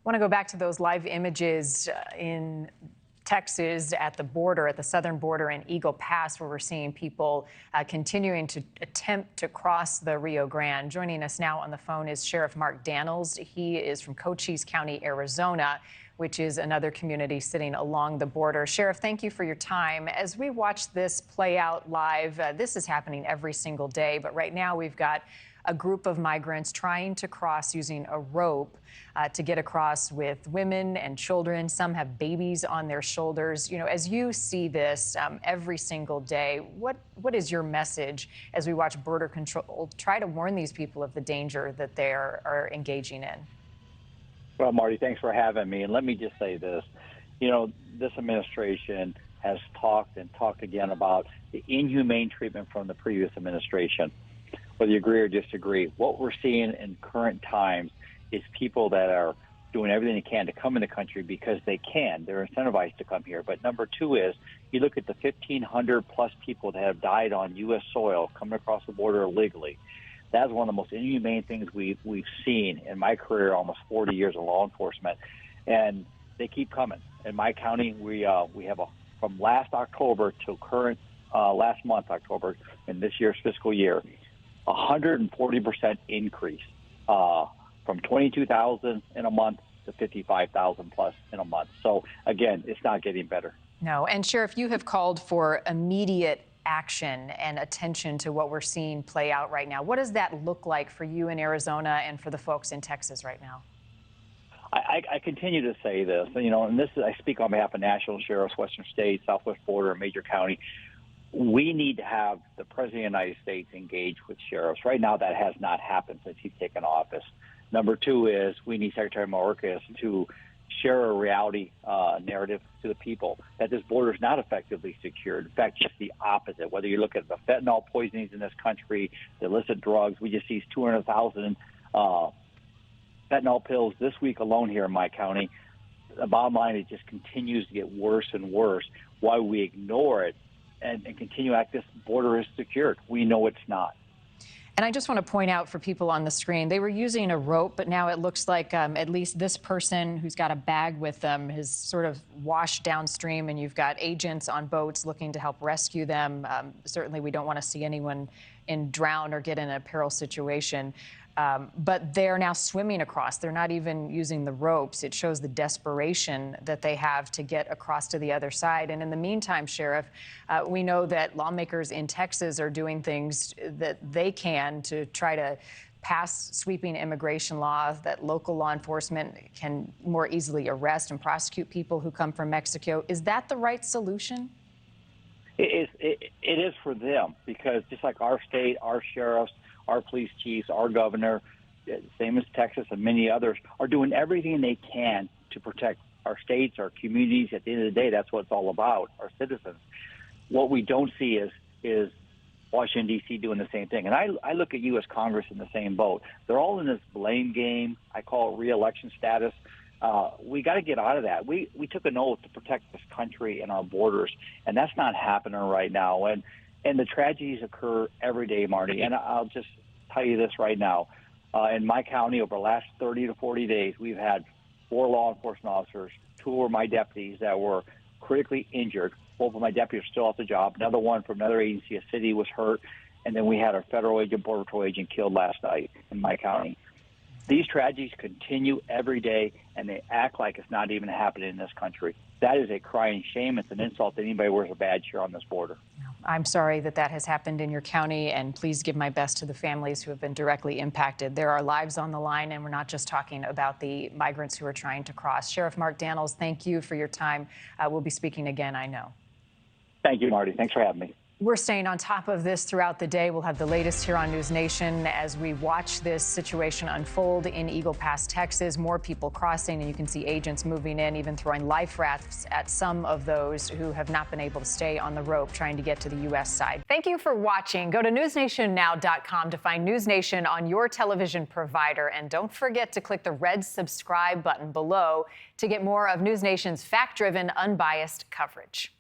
Want to go back to those live images in Texas at the border, at the southern border in Eagle Pass, where we're seeing people continuing to attempt to cross the Rio Grande. Joining us now on the phone is Sheriff Mark Dannels. He is from Cochise County, Arizona, which is another community sitting along the border. Sheriff, thank you for your time. As we watch this play out live, this is happening every single day, but right now we've got a group of migrants trying to cross using a rope to get across with women and children. Some have babies on their shoulders. You know, as you see this every single day, what is your message as we watch Border Control try to warn these people of the danger that they are engaging in? Well, Marty, thanks for having me. And let me just say this. You know, this administration has talked and talked again about the inhumane treatment from the previous administration. Whether you agree or disagree, what we're seeing in current times is people that are doing everything they can to come in the country because they can. They're incentivized to come here. But number two is, you look at the 1,500 plus people that have died on U.S. soil coming across the border illegally. That's one of the most inhumane things we've seen in my career, almost 40 years of law enforcement. And they keep coming. In my county, we have from last October to current last month, October, in this year's fiscal year, 140% increase from 22,000 in a month to 55,000 plus in a month. So again, it's not getting better. No. And Sheriff, you have called for immediate action and attention to what we're seeing play out right now. What does that look like for you in Arizona and for the folks in Texas right now? I continue to say this, you know, and I speak on behalf of national sheriffs, Western states, Southwest border, and Major County. We need to have the President of the United States engage with sheriffs. Right now, that has not happened since he's taken office. Number two is we need Secretary Mayorkas to share a reality narrative to the people that this border is not effectively secured. In fact, just the opposite. Whether you look at the fentanyl poisonings in this country, the illicit drugs, we just seized 200,000 fentanyl pills this week alone here in my county. The bottom line, it just continues to get worse and worse. Why we ignore it and continue to act, this border is secured. We know it's not. And I just want to point out for people on the screen, they were using a rope, but now it looks like at least this person who's got a bag with them has sort of washed downstream, and you've got agents on boats looking to help rescue them. Certainly we don't want to see anyone drown or get in a peril situation. But they're now swimming across. They're not even using the ropes. It shows the desperation that they have to get across to the other side. And in the meantime, Sheriff, we know that lawmakers in Texas are doing things that they can to try to pass sweeping immigration laws that local law enforcement can more easily arrest and prosecute people who come from Mexico. Is that the right solution? It is for them, because just like our state, our sheriffs, our police chiefs, our governor, same as Texas and many others, are doing everything they can to protect our states, our communities. At the end of the day, that's what it's all about, our citizens. What we don't see is Washington, D.C. doing the same thing. And I look at U.S. Congress in the same boat. They're all in this blame game. I call it re-election status. We got to get out of that. We took an oath to protect this country and our borders, and that's not happening right now. And the tragedies occur every day, Marty. And I'll just tell you this right now. In my county, over the last 30 to 40 days, we've had 4 law enforcement officers, 2 were my deputies that were critically injured. Both of my deputies are still off the job. Another one from another agency, a city, was hurt. And then we had our federal agent, Border Patrol agent, killed last night in my county. These tragedies continue every day, and they act like it's not even happening in this country. That is a crying shame. It's an insult to anybody who wears a badge here on this border. I'm sorry that that has happened in your county, and please give my best to the families who have been directly impacted. There are lives on the line, and we're not just talking about the migrants who are trying to cross. Sheriff Mark Dannels, thank you for your time. We'll be speaking again, I know. Thank you, Marty. Thanks for having me. We're staying on top of this throughout the day. We'll have the latest here on NewsNation as we watch this situation unfold in Eagle Pass, Texas. More people crossing, and you can see agents moving in, even throwing life rafts at some of those who have not been able to stay on the rope trying to get to the U.S. side. Thank you for watching. Go to newsnationnow.com to find NewsNation on your television provider. And don't forget to click the red subscribe button below to get more of NewsNation's fact-driven, unbiased coverage.